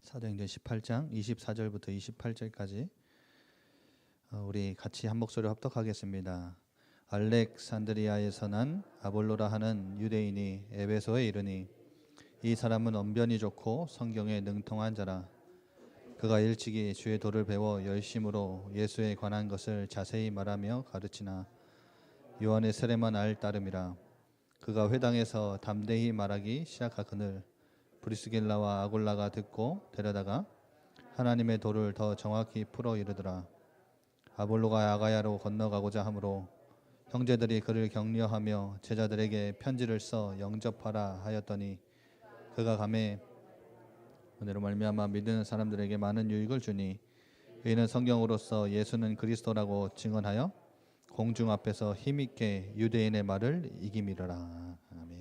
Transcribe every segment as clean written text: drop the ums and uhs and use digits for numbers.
사도행전 18장 24절부터 28절까지 우리 같이 한 목소리로 합독하겠습니다. 알렉산드리아에서 난 아볼로라 하는 유대인이 에베소에 이르니 이 사람은 언변이 좋고 성경에 능통한 자라. 그가 일찍이 주의 도를 배워 열심으로 예수에 관한 것을 자세히 말하며 가르치나 요한의 세례만 알 따름이라. 그가 회당에서 담대히 말하기 시작하거늘 브리스길라와 아굴라가 듣고 데려다가 하나님의 도를 더 정확히 풀어 이르더라. 아볼로가 아가야로 건너가고자 하므로 형제들이 그를 격려하며 제자들에게 편지를 써 영접하라 하였더니 그가 가매 은혜로 말미암아 믿는 사람들에게 많은 유익을 주니 이는 성경으로서 예수는 그리스도라고 증언하여 공중 앞에서 힘있게 유대인의 말을 이기미르라. 아멘.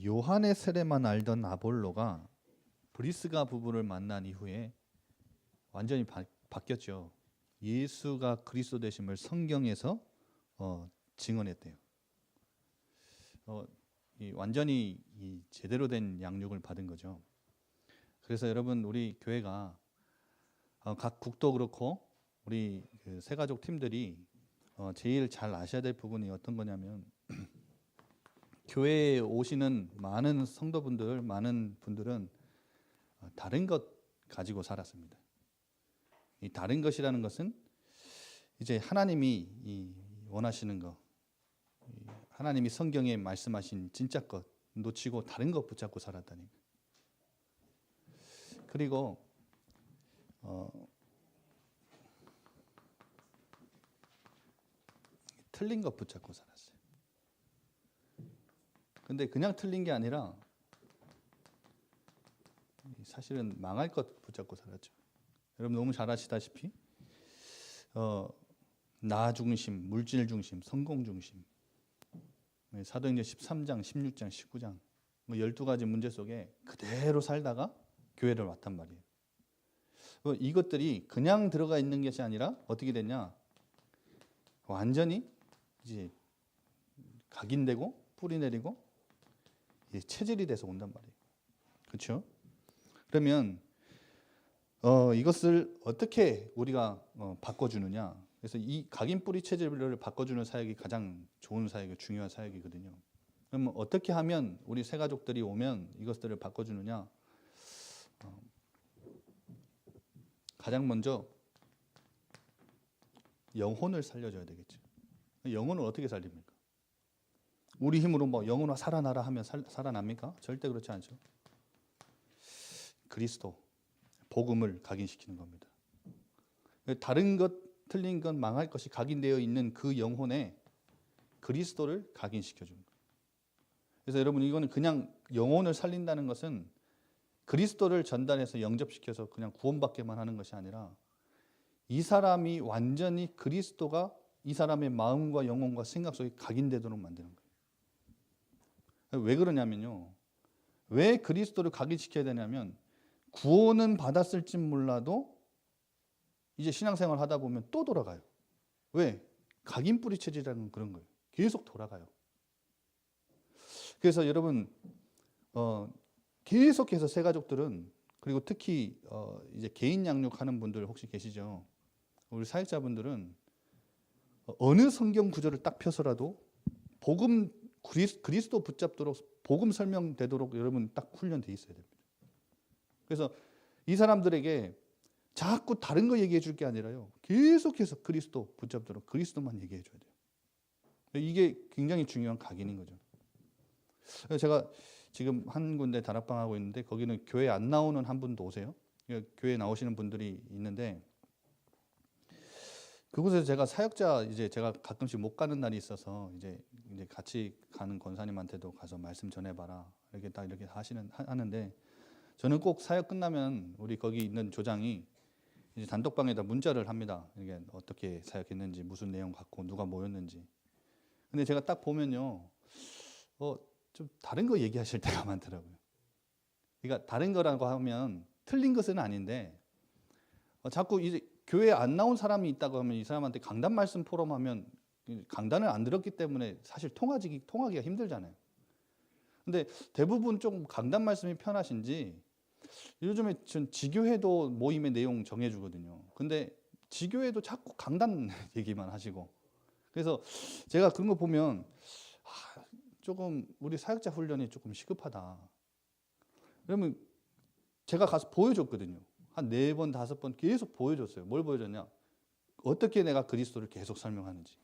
요한의 세례만 알던 아볼로가 브리스가 부부를 만난 이후에 완전히 바뀌었죠. 예수가 그리스도 되심을 성경에서 증언했대요. 완전히 제대로 된 양육을 받은 거죠. 그래서 여러분, 우리 교회가 각 국도 그렇고 우리 그 새가족 팀들이 제일 잘 아셔야 될 부분이 어떤 거냐면 교회에 오시는 많은 성도분들, 많은 분들은 다른 것 가지고 살았습니다. 이 다른 것이라는 것은 이제 하나님이 원하시는 것, 하나님이 성경에 말씀하신 진짜 것 놓치고 다른 것 붙잡고 살았다니. 그리고 틀린 것 붙잡고 살았어요. 근데 그냥 틀린 게 아니라 사실은 망할 것 붙잡고 살았죠. 여러분 너무 잘 아시다시피 나 중심, 물질 중심, 성공 중심, 사도행전 13장, 16장, 19장 12가지 문제 속에 그대로 살다가 교회를 왔단 말이에요. 이것들이 그냥 들어가 있는 것이 아니라 어떻게 됐냐? 완전히 이제 각인되고 뿌리 내리고 체질이 돼서 온단 말이에요. 그렇죠? 그러면 이것을 어떻게 우리가 바꿔주느냐? 그래서 이 각인 뿌리 체질을 바꿔주는 사역이 가장 좋은 사역이 중요한 사역이거든요. 그러면 어떻게 하면 우리 새가족들이 오면 이것들을 바꿔주느냐? 가장 먼저 영혼을 살려줘야 되겠죠. 영혼을 어떻게 살립니까? 우리 힘으로 뭐 영혼아 살아나라 하면 살아납니까? 절대 그렇지 않죠. 그리스도, 복음을 각인시키는 겁니다. 다른 것, 틀린 것, 망할 것이 각인되어 있는 그 영혼에 그리스도를 각인시켜주는 거예요. 그래서 여러분 이거는 그냥 영혼을 살린다는 것은 그리스도를 전달해서 영접시켜서 그냥 구원받게만 하는 것이 아니라 이 사람이 완전히 그리스도가 이 사람의 마음과 영혼과 생각 속에 각인되도록 만드는 거예요. 왜 그러냐면요. 왜 그리스도를 각인시켜야 되냐면 구원은 받았을지 몰라도 이제 신앙생활 하다 보면 또 돌아가요. 왜? 각인 뿌리 체질이라는 그런 거예요. 계속 돌아가요. 그래서 여러분 계속해서 새가족들은 그리고 특히 이제 개인 양육하는 분들 혹시 계시죠? 우리 사역자분들은 어느 성경 구절을 딱 펴서라도 복음 그리스도 붙잡도록 복음 설명되도록 여러분 딱 훈련돼 있어야 됩니다. 그래서 이 사람들에게 자꾸 다른 거 얘기해 줄 게 아니라요. 계속해서 그리스도 붙잡도록 그리스도만 얘기해 줘야 돼요. 이게 굉장히 중요한 각인인 거죠. 제가 지금 한 군데 다락방 하고 있는데 거기는 교회 안 나오는 한 분도 오세요. 교회 나오시는 분들이 있는데 그곳에서 제가 사역자 이제 제가 가끔씩 못 가는 날이 있어서 이제 같이 가는 권사님한테도 가서 말씀 전해봐라 이렇게 딱 이렇게 하는데 저는 꼭 사역 끝나면 우리 거기 있는 조장이 이제 단톡방에다 문자를 합니다. 이게 어떻게 사역했는지 무슨 내용 갖고 누가 모였는지. 근데 제가 딱 보면요, 좀 다른 거 얘기하실 때가 많더라고요. 그러니까 다른 거라고 하면 틀린 것은 아닌데 자꾸 이제 교회에 안 나온 사람이 있다고 하면 이 사람한테 강단 말씀 포럼하면 강단을 안 들었기 때문에 사실 통하기가 힘들잖아요. 근데 대부분 좀 강단 말씀이 편하신지 요즘에 전 지교회도 모임의 내용 정해주거든요. 근데 지교회도 자꾸 강단 얘기만 하시고, 그래서 제가 그런 거 보면 조금 우리 사역자 훈련이 조금 시급하다. 그러면 제가 가서 보여줬거든요. 한 4번, 5번 계속 보여줬어요. 뭘 보여줬냐? 어떻게 내가 그리스도를 계속 설명하는지.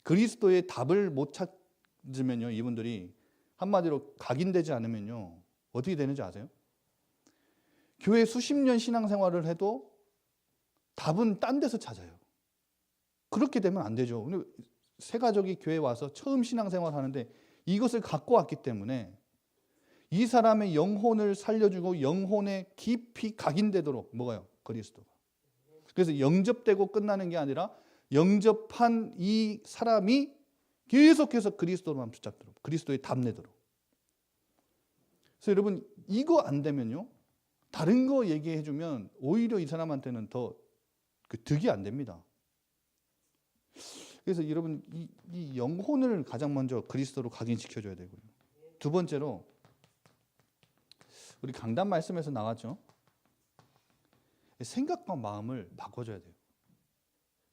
그리스도의 답을 못 찾으면요, 이분들이 한마디로 각인되지 않으면요, 어떻게 되는지 아세요? 교회 수십 년 신앙생활을 해도 답은 딴 데서 찾아요. 그렇게 되면 안 되죠. 근데 새 가족이 교회에 와서 처음 신앙생활 하는데 이것을 갖고 왔기 때문에 이 사람의 영혼을 살려주고 영혼에 깊이 각인되도록 뭐가요? 그리스도가. 그래서 영접되고 끝나는 게 아니라 영접한 이 사람이 계속해서 그리스도로만 붙잡도록, 그리스도의 답내도록. 그래서 여러분 이거 안 되면요, 다른 거 얘기해 주면 오히려 이 사람한테는 더 득이 안 됩니다. 그래서 여러분 이 영혼을 가장 먼저 그리스도로 각인시켜 줘야 되고요. 두 번째로 우리 강단 말씀에서 나왔죠. 생각과 마음을 바꿔줘야 돼요.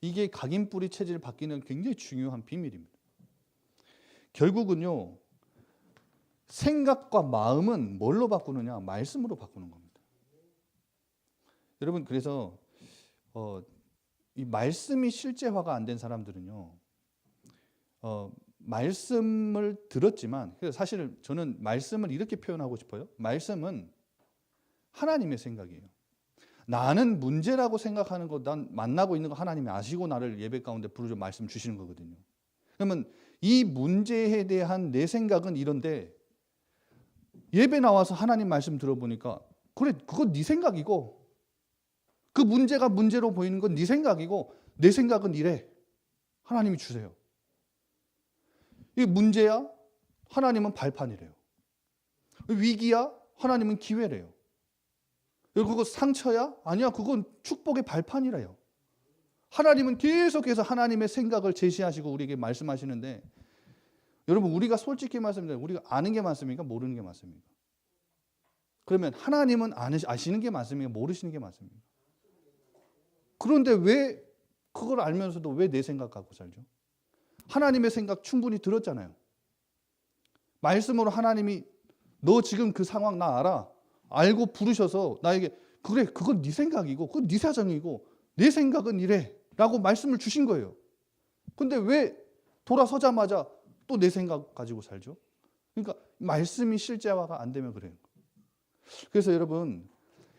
이게 각인뿌리 체질 바뀌는 굉장히 중요한 비밀입니다. 결국은요, 생각과 마음은 뭘로 바꾸느냐? 말씀으로 바꾸는 겁니다. 여러분, 그래서 이 말씀이 실제화가 안 된 사람들은요, 말씀을 들었지만, 사실 저는 말씀을 이렇게 표현하고 싶어요. 말씀은 하나님의 생각이에요. 나는 문제라고 생각하는 거, 난 만나고 있는 거 하나님이 아시고 나를 예배 가운데 부르셔 말씀 주시는 거거든요. 그러면 이 문제에 대한 내 생각은 이런데 예배 나와서 하나님 말씀 들어보니까 그래, 그건 네 생각이고 그 문제가 문제로 보이는 건 네 생각이고 내 생각은 이래. 하나님이 주세요. 이게 문제야? 하나님은 발판이래요. 위기야? 하나님은 기회래요. 그거 상처야? 아니야, 그건 축복의 발판이래요. 하나님은 계속해서 하나님의 생각을 제시하시고 우리에게 말씀하시는데, 여러분 우리가 솔직히 말씀드리면 우리가 아는 게 맞습니까? 모르는 게 맞습니까? 그러면 하나님은 아시는 게 맞습니까? 모르시는 게 맞습니까? 그런데 왜 그걸 알면서도 왜 내 생각 갖고 살죠? 하나님의 생각 충분히 들었잖아요. 말씀으로 하나님이 너 지금 그 상황 나 알아. 알고 부르셔서 나에게 그래, 그건 네 생각이고 그건 네 사정이고 내 생각은 이래 라고 말씀을 주신 거예요. 근데 왜 돌아서자마자 또 내 생각 가지고 살죠? 그러니까 말씀이 실제화가 안 되면 그래요. 그래서 여러분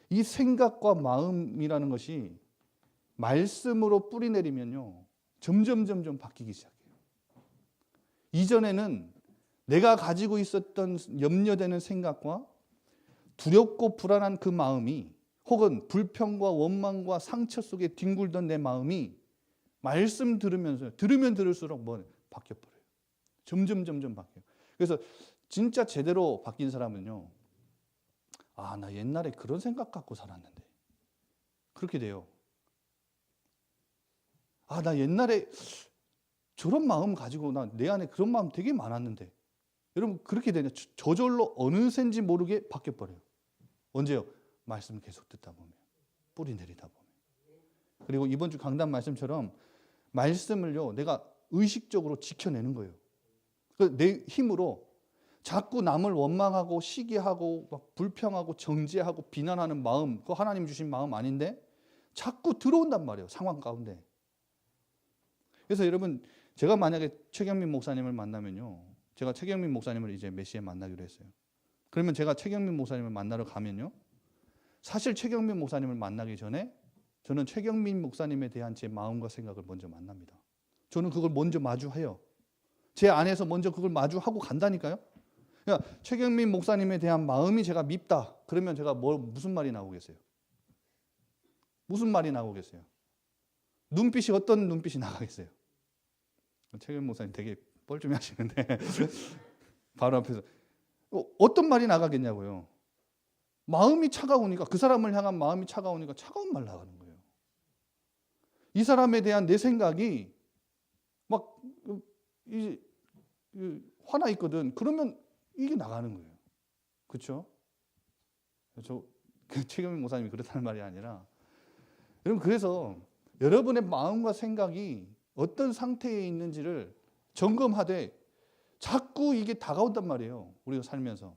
이 생각과 마음이라는 것이 말씀으로 뿌리 내리면요 점점 바뀌기 시작해요. 이전에는 내가 가지고 있었던 염려되는 생각과 두렵고 불안한 그 마음이, 혹은 불평과 원망과 상처 속에 뒹굴던 내 마음이 말씀 들으면서 들으면 들을수록 뭐 바뀌어버려요. 점점 바뀌어요. 그래서 진짜 제대로 바뀐 사람은요, 아, 나 옛날에 그런 생각 갖고 살았는데 그렇게 돼요. 아, 나 옛날에 저런 마음 가지고 내 안에 그런 마음 되게 많았는데. 여러분 그렇게 되냐? 저절로 어느샌지 모르게 바뀌어버려요. 언제요? 말씀을 계속 듣다 보면, 뿌리 내리다 보면. 그리고 이번 주 강단 말씀처럼 말씀을요 내가 의식적으로 지켜내는 거예요. 내 힘으로 자꾸 남을 원망하고 시기하고 막 불평하고 정죄하고 비난하는 마음, 그거 하나님 주신 마음 아닌데 자꾸 들어온단 말이에요, 상황 가운데. 그래서 여러분 제가 만약에 최경민 목사님을 만나면요, 제가 최경민 목사님을 이제 몇 시에 만나기로 했어요. 그러면 제가 최경민 목사님을 만나러 가면요, 사실 최경민 목사님을 만나기 전에 저는 최경민 목사님에 대한 제 마음과 생각을 먼저 만납니다. 저는 그걸 먼저 마주해요. 제 안에서 먼저 그걸 마주하고 간다니까요. 그러니까 최경민 목사님에 대한 마음이 제가 밉다. 그러면 제가 무슨 말이 나오겠어요? 무슨 말이 나오겠어요? 눈빛이 어떤 눈빛이 나가겠어요? 최경민 목사님 되게 뻘쭘해 하시는데 바로 앞에서 어떤 말이 나가겠냐고요. 마음이 차가우니까, 그 사람을 향한 마음이 차가우니까 차가운 말 나가는 거예요. 이 사람에 대한 내 생각이 막 화나 있거든. 그러면 이게 나가는 거예요. 그렇죠? 최경민 목사님이 그렇다는 말이 아니라, 여러분, 그래서 여러분의 마음과 생각이 어떤 상태에 있는지를 점검하되 자꾸 이게 다가온단 말이에요. 우리가 살면서.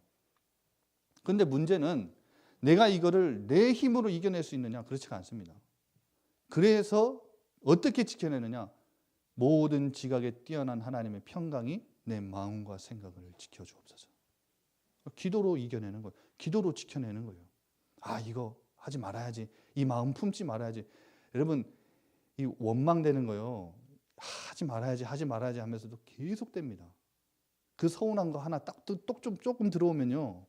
그런데 문제는 내가 이거를 내 힘으로 이겨낼 수 있느냐? 그렇지가 않습니다. 그래서 어떻게 지켜내느냐? 모든 지각에 뛰어난 하나님의 평강이 내 마음과 생각을 지켜주옵소서. 기도로 이겨내는 거예요. 기도로 지켜내는 거예요. 아, 이거 하지 말아야지. 이 마음 품지 말아야지. 여러분, 이 원망되는 거요. 하지 말아야지, 하지 말아야지 하면서도 계속 됩니다. 그 서운한 거 하나 조금 들어오면요.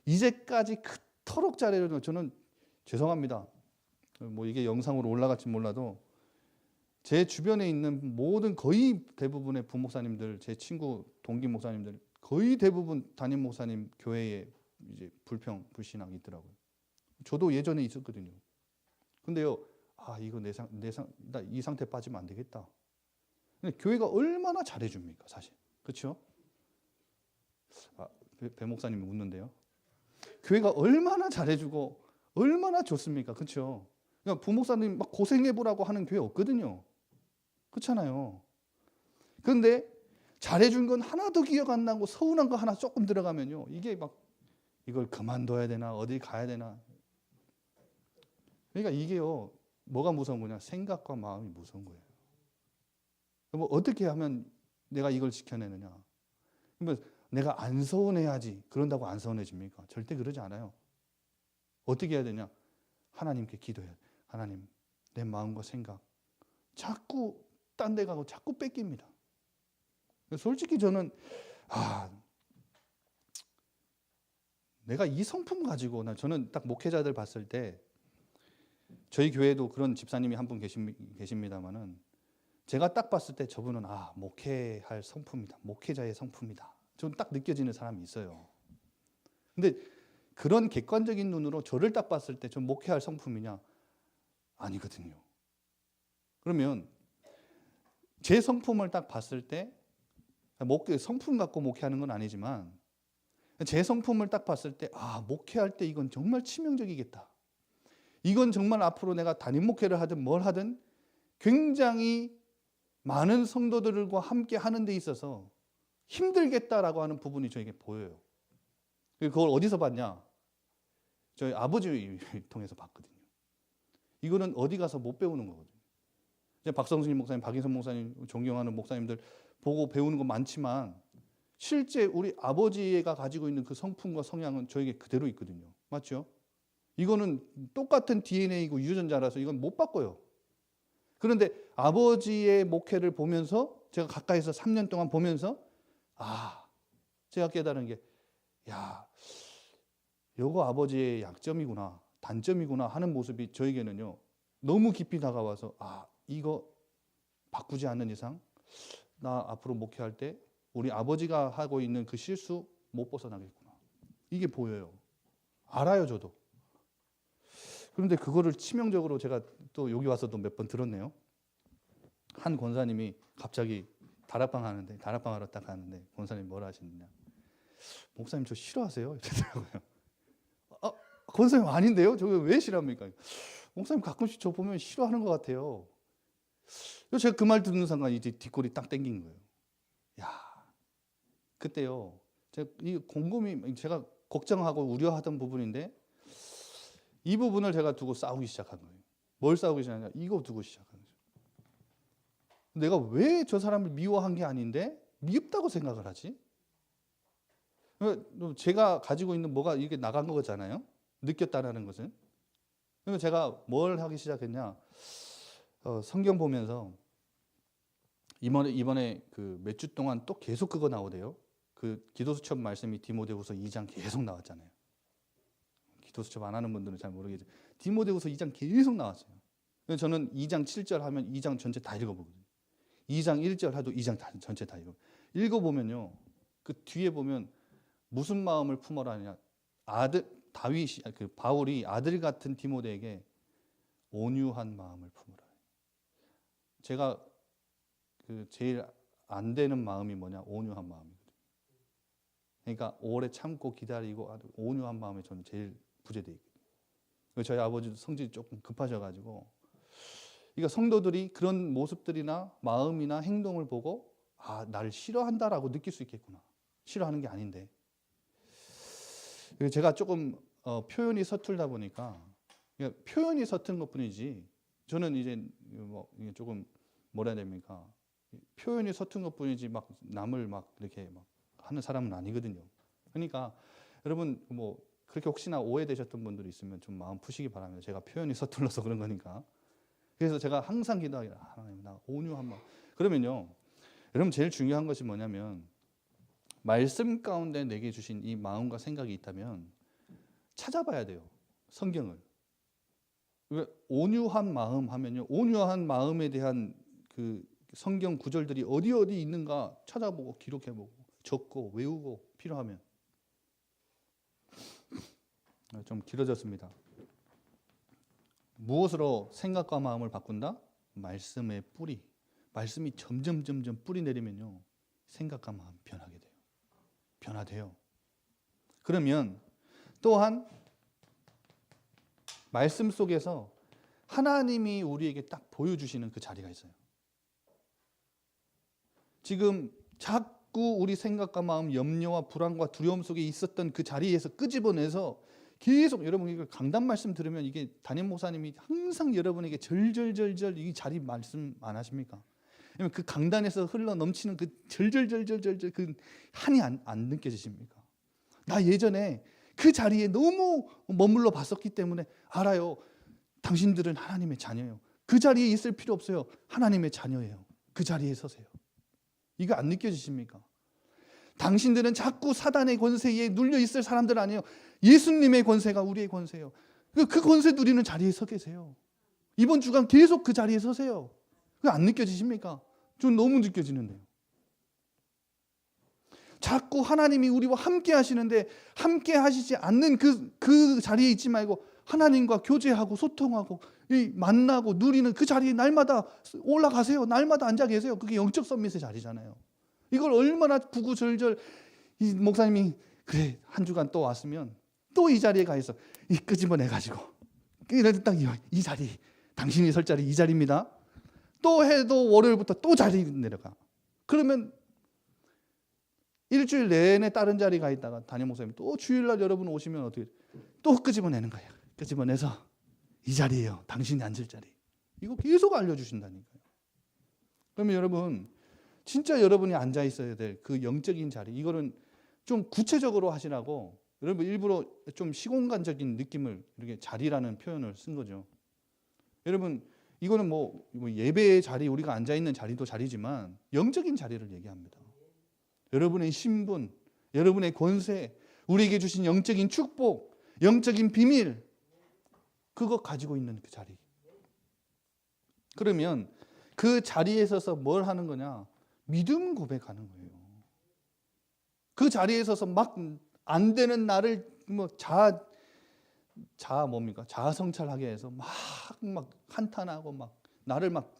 이제까지 그토록 잘해요. 저는 죄송합니다. 뭐 이게 영상으로 올라갈지 몰라도 제 주변에 있는 모든 거의 대부분의 부목사님들, 제 친구 동기 목사님들 거의 대부분 담임 목사님 교회에 이제 불신앙이 있더라고요. 저도 예전에 있었거든요. 근데요, 아, 이거 나 이 상태 빠지면 안 되겠다. 근데 교회가 얼마나 잘해줍니까, 사실. 그렇죠? 아, 배 목사님이 웃는데요. 교회가 얼마나 잘해주고 얼마나 좋습니까, 그렇죠? 그러니까 부목사님 막 고생해보라고 하는 교회 없거든요. 그렇잖아요. 그런데 잘해준 건 하나도 기억 안 나고 서운한 거 하나 조금 들어가면요, 이게 막 이걸 그만둬야 되나 어디 가야 되나. 그러니까 이게요, 뭐가 무서운 거냐? 생각과 마음이 무서운 거예요. 뭐 어떻게 하면 내가 이걸 지켜내느냐? 그러면 내가 안 서운해야지. 그런다고 안 서운해집니까? 절대 그러지 않아요. 어떻게 해야 되냐? 하나님께 기도해야 돼. 하나님, 내 마음과 생각 자꾸 딴 데 가고 자꾸 뺏깁니다. 솔직히 저는 내가 이 성품 가지고, 저는 딱 목회자들 봤을 때, 저희 교회도 그런 집사님이 한 분 계십니다만은, 제가 딱 봤을 때 저분은 목회할 성품이다. 목회자의 성품이다. 저는 딱 느껴지는 사람이 있어요. 근데 그런 객관적인 눈으로 저를 딱 봤을 때 전 목회할 성품이냐? 아니거든요. 그러면 제 성품을 딱 봤을 때, 성품 갖고 목회하는 건 아니지만, 제 성품을 딱 봤을 때, 목회할 때 이건 정말 치명적이겠다. 이건 정말 앞으로 내가 담임 목회를 하든 뭘 하든 굉장히 많은 성도들과 함께 하는 데 있어서 힘들겠다라고 하는 부분이 저에게 보여요. 그걸 어디서 봤냐? 저희 아버지 통해서 봤거든요. 이거는 어디 가서 못 배우는 거거든요. 박성순 목사님, 박인선 목사님, 존경하는 목사님들 보고 배우는 거 많지만 실제 우리 아버지가 가지고 있는 그 성품과 성향은 저에게 그대로 있거든요. 맞죠? 이거는 똑같은 DNA이고 유전자라서 이건 못 바꿔요. 그런데 아버지의 목회를 보면서 제가 가까이서 3년 동안 보면서 제가 깨달은 게 요거 아버지의 약점이구나, 단점이구나 하는 모습이 저에게는요 너무 깊이 다가와서 이거 바꾸지 않는 이상 나 앞으로 목회할 때 우리 아버지가 하고 있는 그 실수 못 벗어나겠구나. 이게 보여요. 알아요, 저도. 그런데 그거를 치명적으로 제가 또 여기 와서도 몇 번 들었네요. 한 권사님이 갑자기 다락방 하러 딱 가는데 권사님이 뭐라 하시느냐? 목사님 저 싫어하세요? 이러더라고요. 권사님 아닌데요? 저 왜 싫어합니까? 목사님 가끔씩 저 보면 싫어하는 것 같아요. 제가 그 말 듣는 순간 이제 뒷골이 딱 땡긴 거예요. 그때요. 이 곰곰이 제가 걱정하고 우려하던 부분인데 이 부분을 제가 두고 싸우기 시작한 거예요. 뭘 싸우기 시작하냐? 이거 두고 시작한 거죠. 내가 왜 저 사람을 미워한 게 아닌데 미흡다고 생각을 하지? 제가 가지고 있는 뭐가 이게 나간 거잖아요. 느꼈다라는 것은. 그러면 제가 뭘 하기 시작했냐? 성경 보면서 이번에 그 몇 주 동안 또 계속 그거 나오대요. 그 기도수첩 말씀이 디모데후서 2장 계속 나왔잖아요. 기도수첩 안 하는 분들은 잘 모르겠지만 디모데후서 2장 계속 나왔어요. 그래서 저는 2장 7절 하면 2장 전체 다 읽어보거든요. 2장 1절 하도 2장 전체 다 읽어보면요. 그 뒤에 보면 무슨 마음을 품어라 하냐. 바울이 아들 같은 디모데에게 온유한 마음을 품으라. 제가 그 제일 안 되는 마음이 뭐냐? 온유한 마음이거든요. 그러니까 오래 참고 기다리고 아주 온유한 마음에 저는 제일 부재되어 있거든요. 저희 아버지도 성질이 조금 급하셔가지고, 그러니까 성도들이 그런 모습들이나 마음이나 행동을 보고 아, 나를 싫어한다라고 느낄 수 있겠구나. 싫어하는 게 아닌데. 제가 조금 표현이 서툴다 보니까, 그러니까 표현이 서툰 것뿐이지 저는 이제 뭐 이게 조금 뭐라 해야 됩니까? 표현이 서툰 것뿐이지 막 남을 막 이렇게 막 하는 사람은 아니거든요. 그러니까 여러분 뭐 그렇게 혹시나 오해되셨던 분들이 있으면 좀 마음 푸시기 바랍니다. 제가 표현이 서툴러서 그런 거니까. 그래서 제가 항상 기도하기를 하나님 나 온유한 마음. 그러면요, 여러분 제일 중요한 것이 뭐냐면 말씀 가운데 내게 주신 이 마음과 생각이 있다면 찾아봐야 돼요. 성경을. 왜 온유한 마음 하면요, 온유한 마음에 대한 그 성경 구절들이 어디 있는가 찾아보고 기록해보고 적고 외우고 필요하면. 좀 길어졌습니다. 무엇으로 생각과 마음을 바꾼다? 말씀의 뿌리. 말씀이 점점 뿌리 내리면요, 생각과 마음 변하게 돼요. 변화돼요. 그러면 또한 말씀 속에서 하나님이 우리에게 딱 보여주시는 그 자리가 있어요. 지금 자꾸 우리 생각과 마음, 염려와 불안과 두려움 속에 있었던 그 자리에서 끄집어내서 계속, 여러분 이거 강단 말씀 들으면 이게 담임 목사님이 항상 여러분에게 절절절절 이 자리 말씀 안 하십니까? 그 강단에서 흘러 넘치는 그 절절절절절 그 한이 안 느껴지십니까? 나 예전에 그 자리에 너무 머물러 봤었기 때문에 알아요. 당신들은 하나님의 자녀예요. 그 자리에 있을 필요 없어요. 하나님의 자녀예요. 그 자리에 서세요. 이거 안 느껴지십니까? 당신들은 자꾸 사단의 권세에 눌려 있을 사람들 아니에요. 예수님의 권세가 우리의 권세예요. 그 권세 누리는 자리에 서 계세요. 이번 주간 계속 그 자리에 서세요. 그거 안 느껴지십니까? 좀 너무 느껴지는데요. 자꾸 하나님이 우리와 함께 하시는데 함께 하시지 않는 그 자리에 있지 말고 하나님과 교제하고 소통하고 만나고 누리는 그 자리에 날마다 올라가세요. 날마다 앉아 계세요. 그게 영적 서밋의 자리잖아요. 이걸 얼마나 구구절절 이 목사님이 그래 한 주간 또 왔으면 또 이 자리에 가 있어. 이 끄집어내가지고 딱 이 자리, 당신이 설 자리 이 자리입니다. 또 해도 월요일부터 또 자리 내려가. 그러면 일주일 내내 다른 자리 가 있다가 담임 목사님 또 주일날 여러분 오시면 어떻게 또 끄집어내는 거예요. 끄집어내서 이 자리예요. 당신이 앉을 자리. 이거 계속 알려주신다니까요. 그러면 여러분 진짜 여러분이 앉아 있어야 될 그 영적인 자리, 이거는 좀 구체적으로 하시라고 여러분 일부러 좀 시공간적인 느낌을 이렇게 자리라는 표현을 쓴 거죠. 여러분 이거는 뭐 예배의 자리, 우리가 앉아 있는 자리도 자리지만 영적인 자리를 얘기합니다. 여러분의 신분, 여러분의 권세, 우리에게 주신 영적인 축복, 영적인 비밀, 그거 가지고 있는 그 자리. 그러면 그 자리에 서서 뭘 하는 거냐? 믿음 고백하는 거예요. 그 자리에 서서 막 안 되는 나를 뭐 뭡니까? 자아 성찰하게 해서 막 한탄하고 막 나를 막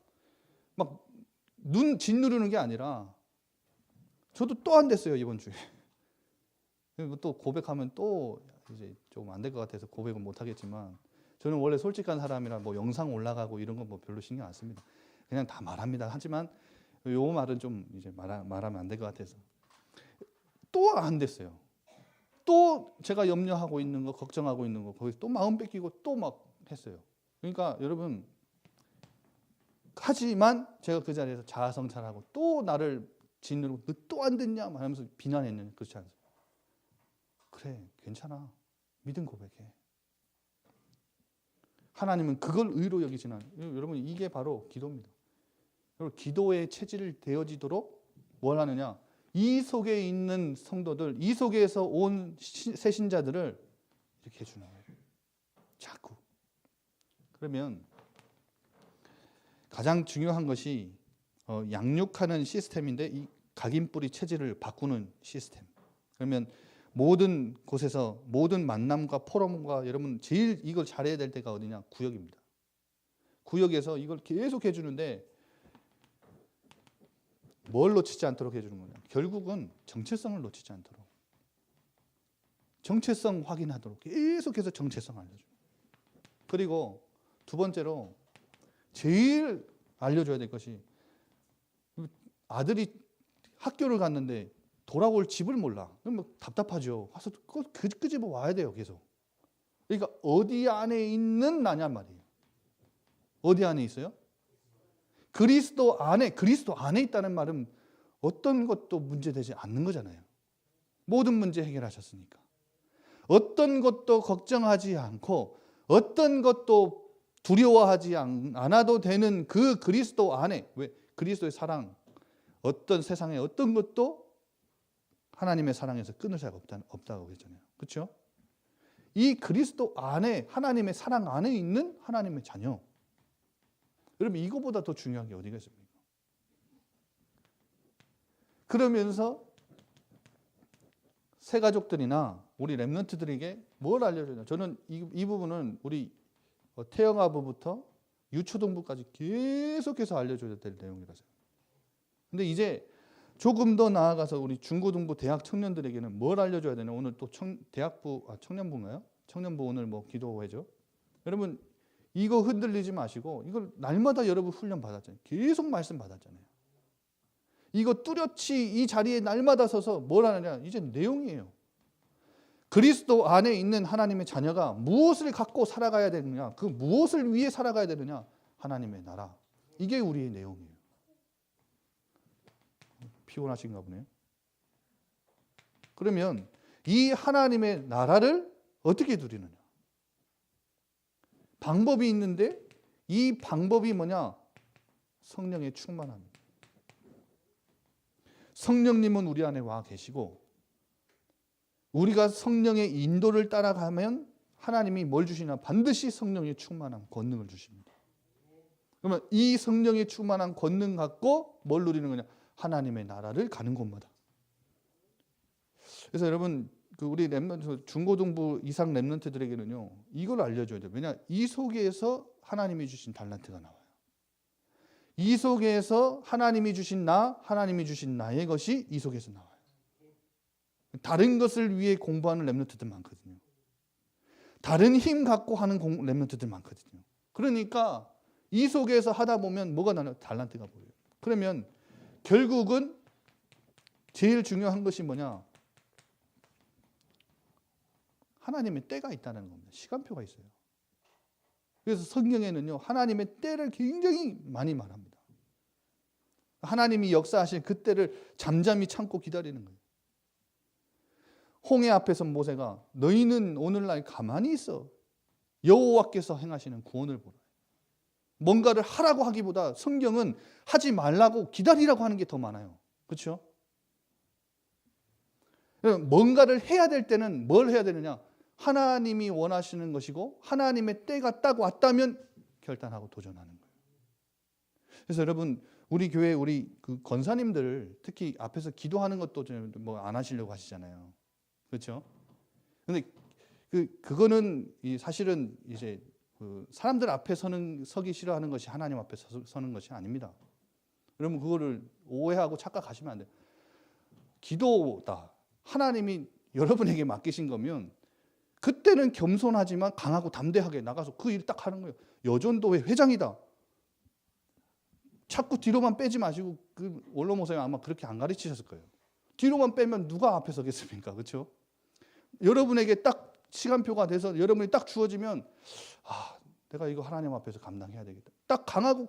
눈 짓누르는 게 아니라, 저도 또 안 됐어요, 이번 주에. 또 고백하면 또 이제 좀 안 될 것 같아서 고백은 못 하겠지만, 저는 원래 솔직한 사람이라 뭐 영상 올라가고 이런 건 뭐 별로 신경 안 씁니다. 그냥 다 말합니다. 하지만 요 말은 좀 이제 말하면 안 될 것 같아서 또 안 됐어요. 또 제가 염려하고 있는 거, 걱정하고 있는 거, 거기서 또 마음 뺏기고 또 막 했어요. 그러니까 여러분, 하지만 제가 그 자리에서 자아 성찰하고 또 나를 짓누르고 너 또 안 됐냐 하면서 비난했는, 그렇지 않습니까? 그래, 괜찮아. 믿음 고백해. 하나님은 그걸 의로 여기시는, 여러분 이게 바로 기도입니다. 여러분 기도의 체질 되어지도록 뭘 하느냐? 이 속에 있는 성도들, 이 속에서 온 새신자들을 이렇게 해주는 거예요. 자꾸. 그러면 가장 중요한 것이 양육하는 시스템인데, 이 각인뿌리 체질을 바꾸는 시스템. 그러면 모든 곳에서 모든 만남과 포럼과 여러분 제일 이걸 잘해야 될 때가 어디냐? 구역입니다. 구역에서 이걸 계속 해주는데 뭘 놓치지 않도록 해주는 거냐? 결국은 정체성을 놓치지 않도록. 정체성 확인하도록 계속해서 정체성 알려줘요. 그리고 두 번째로 제일 알려줘야 될 것이 아들이 학교를 갔는데 돌아올 집을 몰라. 그럼 답답하죠. 와서 끄집어 와야 돼요, 계속. 그러니까 어디 안에 있는 나냔 말이에요. 어디 안에 있어요? 그리스도 안에 있다는 말은 어떤 것도 문제되지 않는 거잖아요. 모든 문제 해결하셨으니까. 어떤 것도 걱정하지 않고 어떤 것도 두려워하지 않아도 되는 그 그리스도 안에, 왜? 그리스도의 사랑, 어떤 세상의 어떤 것도 하나님의 사랑에서 끊을 수가 없다고 했잖아요. 그렇죠? 이 그리스도 안에, 하나님의 사랑 안에 있는 하나님의 자녀. 여러분, 이거보다 더 중요한 게 어디가 있습니까? 그러면서 새 가족들이나 우리 렘넌트들에게 뭘 알려줘야. 저는 이 부분은 우리 태영아부부터 유초등부까지 계속해서 알려줘야 될 내용이라서. 근데 이제 조금 더 나아가서 우리 중고등부 대학 청년들에게는 뭘 알려줘야 되나? 오늘 또 청년부인가요? 청년부 오늘 뭐 기도회죠. 여러분, 이거 흔들리지 마시고 이걸 날마다 여러분 훈련 받았잖아요. 계속 말씀 받았잖아요. 이거 뚜렷이 이 자리에 날마다 서서 뭘 하느냐? 이제 내용이에요. 그리스도 안에 있는 하나님의 자녀가 무엇을 갖고 살아가야 되느냐? 그 무엇을 위해 살아가야 되느냐? 하나님의 나라. 이게 우리의 내용이에요. 피곤하신가 보네요. 그러면 이 하나님의 나라를 어떻게 누리느냐? 방법이 있는데 이 방법이 뭐냐? 성령의 충만함입니다. 성령님은 우리 안에 와 계시고 우리가 성령의 인도를 따라가면 하나님이 뭘 주시냐? 반드시 성령의 충만한 권능을 주십니다. 그러면 이 성령의 충만한 권능 갖고 뭘 누리는 거냐? 하나님의 나라를 가는 곳마다. 그래서 여러분, 우리 렘넌트, 중고등부 이상 렘넌트들에게는요, 이걸 알려줘야 돼요. 왜냐? 이 속에서 하나님이 주신 달란트가 나와요. 이 속에서 하나님이 주신 하나님이 주신 나의 것이 이 속에서 나와요. 다른 것을 위해 공부하는 렘넌트들 많거든요. 다른 힘 갖고 하는 렘넌트들 많거든요. 그러니까 이 속에서 하다 보면 뭐가 나요? 달란트가 보여요. 그러면 결국은 제일 중요한 것이 뭐냐? 하나님의 때가 있다는 겁니다. 시간표가 있어요. 그래서 성경에는요, 하나님의 때를 굉장히 많이 말합니다. 하나님이 역사하실 그 때를 잠잠히 참고 기다리는 거예요. 홍해 앞에서 모세가 너희는 오늘날 가만히 있어. 여호와께서 행하시는 구원을 보라. 뭔가를 하라고 하기보다 성경은 하지 말라고 기다리라고 하는 게 더 많아요. 그렇죠? 뭔가를 해야 될 때는 뭘 해야 되느냐? 하나님이 원하시는 것이고 하나님의 때가 딱 왔다면 결단하고 도전하는 거예요. 그래서 여러분, 우리 교회 우리 그 권사님들 특히 앞에서 기도하는 것도 뭐 안 하시려고 하시잖아요. 그렇죠? 근데 그거는 사실은 이제 그 사람들 앞에 서기 싫어하는 것이 하나님 앞에 서는 것이 아닙니다. 여러분, 그거를 오해하고 착각하시면 안 돼요. 기도다. 하나님이 여러분에게 맡기신 거면 그때는 겸손하지만 강하고 담대하게 나가서 그 일 딱 하는 거예요. 여전도회 회장이다. 자꾸 뒤로만 빼지 마시고, 그 원로 목사님 아마 그렇게 안 가르치셨을 거예요. 뒤로만 빼면 누가 앞에 서겠습니까? 그렇죠? 여러분에게 딱 시간표가 돼서 여러분이 딱 주어지면 내가 이거 하나님 앞에서 감당해야 되겠다. 딱 강하고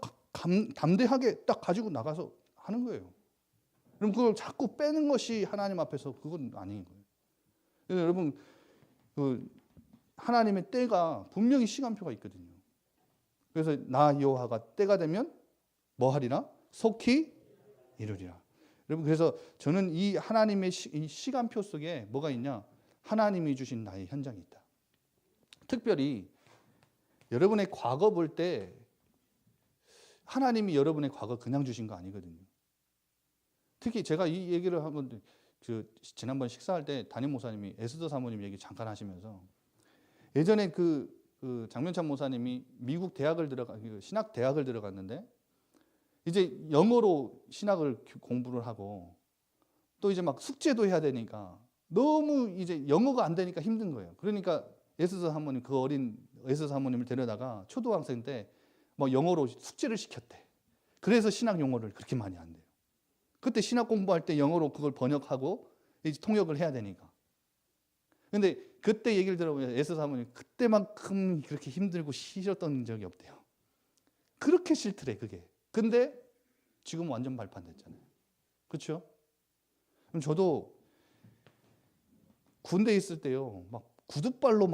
담대하게 딱 가지고 나가서 하는 거예요. 그럼 그걸 자꾸 빼는 것이 하나님 앞에서 그건 아닌 거예요. 그래서 여러분, 하나님의 때가 분명히 시간표가 있거든요. 그래서 나 여호와가 때가 되면 뭐 하리라? 속히 이루리라. 여러분, 그래서 저는 이 하나님의 이 시간표 속에 뭐가 있냐? 하나님이 주신 나의 현장이 있다. 특별히 여러분의 과거 볼 때 하나님이 여러분의 과거 그냥 주신 거 아니거든요. 특히 제가 이 얘기를 한 건데, 지난번 식사할 때 담임 목사님이 에스더 사모님 얘기 잠깐 하시면서 예전에 그 장면찬 목사님이 미국 대학을 신학 대학을 들어갔는데 이제 영어로 신학을 공부를 하고 또 이제 막 숙제도 해야 되니까 너무 이제 영어가 안 되니까 힘든 거예요. 그러니까 에스더 사모님, 그 어린 에스더 사모님을 데려다가 초등학생 때 뭐 영어로 숙제를 시켰대. 그래서 신학 용어를 그렇게 많이 안 돼요. 그때 신학 공부할 때 영어로 그걸 번역하고 이제 통역을 해야 되니까. 근데 그때 얘기를 들어보면 에스더 사모님 그때만큼 그렇게 힘들고 싫었던 적이 없대요. 그렇게 싫더래 그게. 근데 지금 완전 발판됐잖아요. 그렇죠? 그럼 저도 군대에 있을 때요, 막 군화발로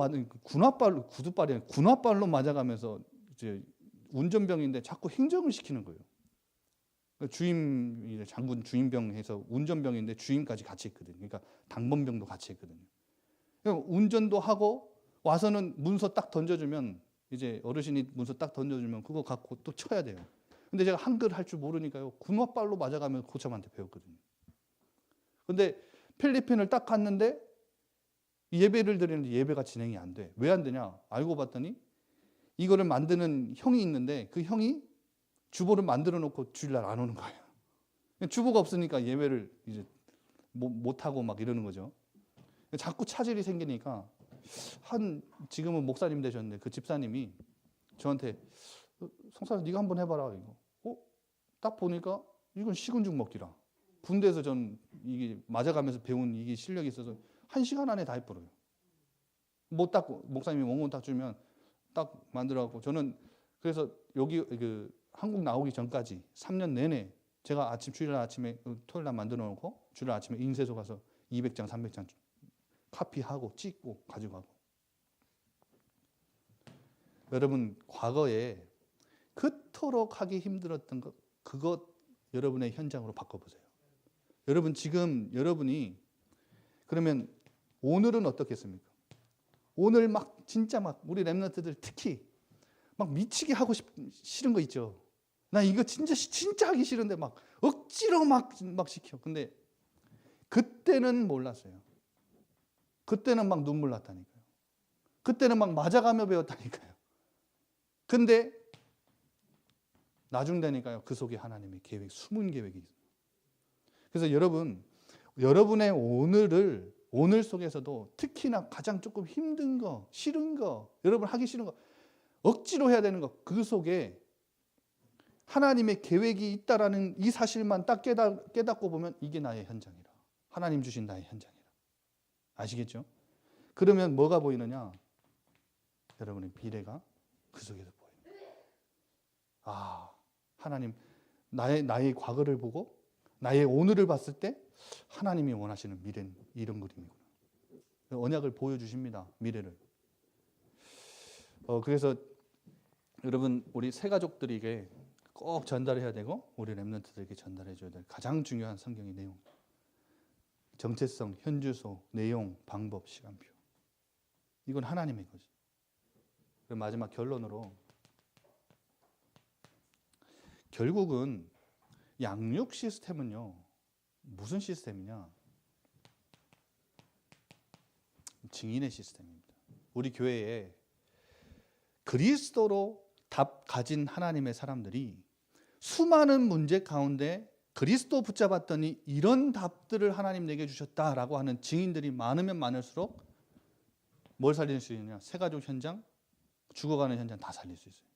맞아가면서 이제 운전병인데 자꾸 행정을 시키는 거예요. 주임, 장군 주임병 해서 운전병인데 주임까지 같이 했거든요. 그러니까 당번병도 같이 했거든요. 운전도 하고 와서는 문서 딱 던져주면, 이제 어르신이 문서 딱 던져주면 그거 갖고 또 쳐야 돼요. 근데 제가 한글 할 줄 모르니까요, 군화발로 맞아가면서 고참한테 배웠거든요. 근데 필리핀을 딱 갔는데 예배를 드리는데 예배가 진행이 안 돼. 왜 안 되냐? 알고 봤더니 이거를 만드는 형이 있는데 그 형이 주보를 만들어 놓고 주일날 안 오는 거예요. 주보가 없으니까 예배를 이제 못 하고 막 이러는 거죠. 자꾸 차질이 생기니까 지금은 목사님 되셨는데 그 집사님이 저한테 성사님 네가 한번 해봐라 이거. 딱 보니까 이건 식은 죽 먹기라. 군대에서 전 이게 맞아가면서 배운 이게 실력이 있어서 1시간 안에 다 해버려요. 뭐 딱 목사님이 원본 딱 주면 딱 만들어갖고, 저는 그래서 여기 그 한국 나오기 전까지 3년 내내 제가 주일날 아침에 토요일날 만들어 놓고 주일날 아침에 인쇄소 가서 200장 300장 카피하고 찍고 가지고 가고. 여러분 과거에 그토록 하기 힘들었던 것, 그것 여러분의 현장으로 바꿔보세요. 여러분 지금 여러분이 그러면 오늘은 어떻겠습니까? 오늘 막 진짜 막 우리 렘넌트들 특히 막 미치게 하고 싫은 거 있죠. 나 이거 진짜 하기 싫은데 막 억지로 막 시켜. 근데 그때는 몰랐어요. 그때는 막 눈물 났다니까요. 그때는 막 맞아가며 배웠다니까요. 근데 나중 되니까요, 그 속에 하나님의 계획, 숨은 계획이 있어요. 그래서 여러분의 오늘 속에서도 특히나 가장 조금 힘든 거, 싫은 거, 여러분 하기 싫은 거, 억지로 해야 되는 거, 그 속에 하나님의 계획이 있다라는 이 사실만 딱 깨닫고 보면 이게 나의 현장이라. 하나님 주신 나의 현장이라. 아시겠죠? 그러면 뭐가 보이느냐? 여러분의 미래가 그 속에서 보여요. 아, 하나님, 나의 과거를 보고 나의 오늘을 봤을 때 하나님이 원하시는 미래는 이런 그림이구나. 언약을 보여주십니다. 미래를. 그래서 여러분 우리 새 가족들에게 꼭 전달해야 되고 우리 렘넌트들에게 전달해 줘야 될 가장 중요한 성경의 내용. 정체성, 현주소, 내용, 방법, 시간표. 이건 하나님의 거지. 그리고 마지막 결론으로, 결국은 양육 시스템은요, 무슨 시스템이냐? 증인의 시스템입니다. 우리 교회에 그리스도로 답 가진 하나님의 사람들이 수많은 문제 가운데 그리스도 붙잡았더니 이런 답들을 하나님 내게 주셨다라고 하는 증인들이 많으면 많을수록 뭘 살릴 수 있느냐? 새가족 현장, 죽어가는 현장 다 살릴 수 있어요.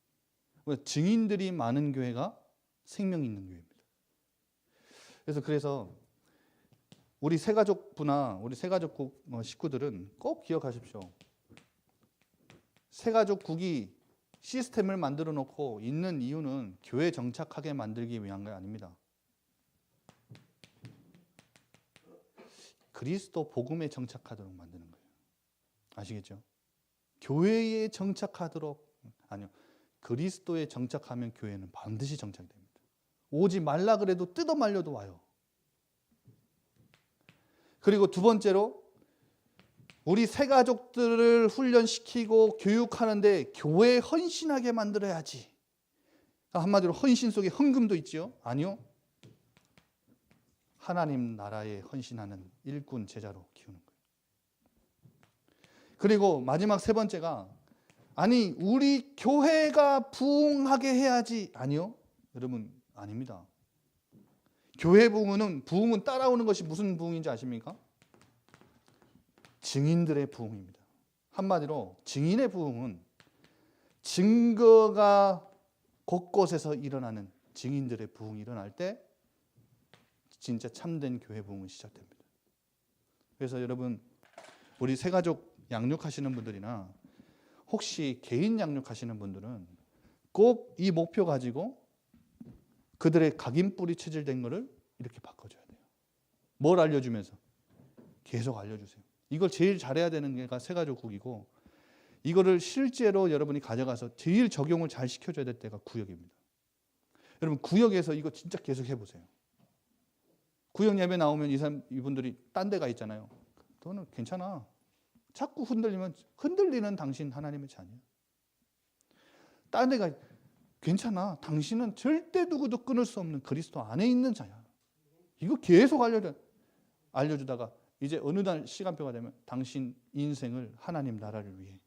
증인들이 많은 교회가 생명 있는 교회입니다. 그래서 우리 새가족부나 우리 새가족국 식구들은 꼭 기억하십시오. 새가족국이 시스템을 만들어 놓고 있는 이유는 교회 정착하게 만들기 위한 게 아닙니다. 그리스도 복음에 정착하도록 만드는 거예요. 아시겠죠? 교회에 정착하도록, 아니요, 그리스도에 정착하면 교회는 반드시 정착됩니다. 오지 말라 그래도 뜯어 말려도 와요. 그리고 두 번째로, 우리 새가족들을 훈련시키고 교육하는데 교회에 헌신하게 만들어야지. 한마디로 헌신 속에 헌금도 있지요? 아니요. 하나님 나라에 헌신하는 일꾼 제자로 키우는 거예요. 그리고 마지막 세 번째가, 아니 우리 교회가 부흥하게 해야지. 아니요. 여러분 아닙니다. 교회 부흥은 따라오는 것이 무슨 부흥인지 아십니까? 증인들의 부흥입니다. 한마디로 증인의 부흥은 증거가 곳곳에서 일어나는 증인들의 부흥이 일어날 때 진짜 참된 교회 부흥은 시작됩니다. 그래서 여러분, 우리 새가족 양육하시는 분들이나 혹시 개인 양육하시는 분들은 꼭 이 목표 가지고 그들의 각인뿌리 체질된 거를 이렇게 바꿔줘야 돼요. 뭘 알려주면서? 계속 알려주세요. 이걸 제일 잘해야 되는 게가 새가족국이고, 이거를 실제로 여러분이 가져가서 제일 적용을 잘 시켜줘야 될 때가 구역입니다. 여러분, 구역에서 이거 진짜 계속 해보세요. 구역 예배 나오면 이분들이 딴 데가 있잖아요. 너는 괜찮아. 자꾸 흔들리는 당신 하나님의 자녀야. 딴 데가 괜찮아. 당신은 절대 누구도 끊을 수 없는 그리스도 안에 있는 자야. 이거 계속 알려주다가 이제 어느 날 시간표가 되면 당신 인생을 하나님 나라를 위해,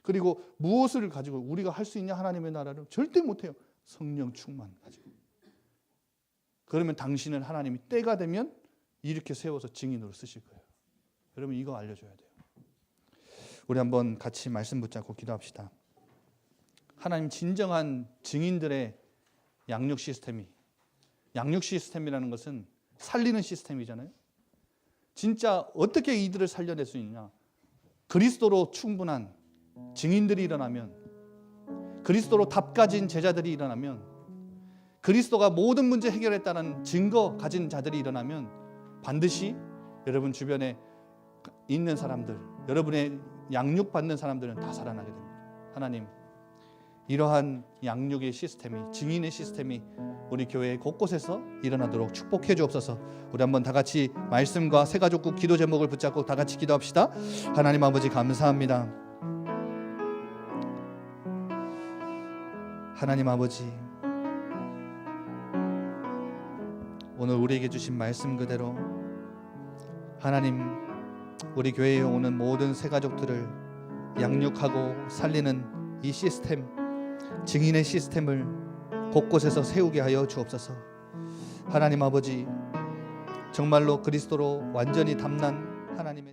그리고 무엇을 가지고 우리가 할 수 있냐? 하나님의 나라를 절대 못해요. 성령 충만 가지고. 그러면 당신은 하나님이 때가 되면 이렇게 세워서 증인으로 쓰실 거예요. 여러분, 이거 알려줘야 돼요. 우리 한번 같이 말씀 붙잡고 기도합시다. 하나님, 진정한 증인들의 양육 시스템이라는 것은 살리는 시스템이잖아요. 진짜 어떻게 이들을 살려낼 수 있냐? 그리스도로 충분한 증인들이 일어나면, 그리스도로 답 가진 제자들이 일어나면, 그리스도가 모든 문제 해결했다는 증거 가진 자들이 일어나면 반드시 여러분 주변에 있는 사람들, 여러분의 양육받는 사람들은 다 살아나게 됩니다. 하나님, 이러한 양육의 시스템이, 증인의 시스템이 우리 교회 곳곳에서 일어나도록 축복해 주옵소서. 우리 한번 다 같이 말씀과 새가족국 기도 제목을 붙잡고 다 같이 기도합시다. 하나님 아버지, 감사합니다. 하나님 아버지, 오늘 우리에게 주신 말씀 그대로 하나님, 우리 교회에 오는 모든 새가족들을 양육하고 살리는 이 시스템, 증인의 시스템을 곳곳에서 세우게 하여 주옵소서. 하나님 아버지, 정말로 그리스도로 완전히 담난 하나님의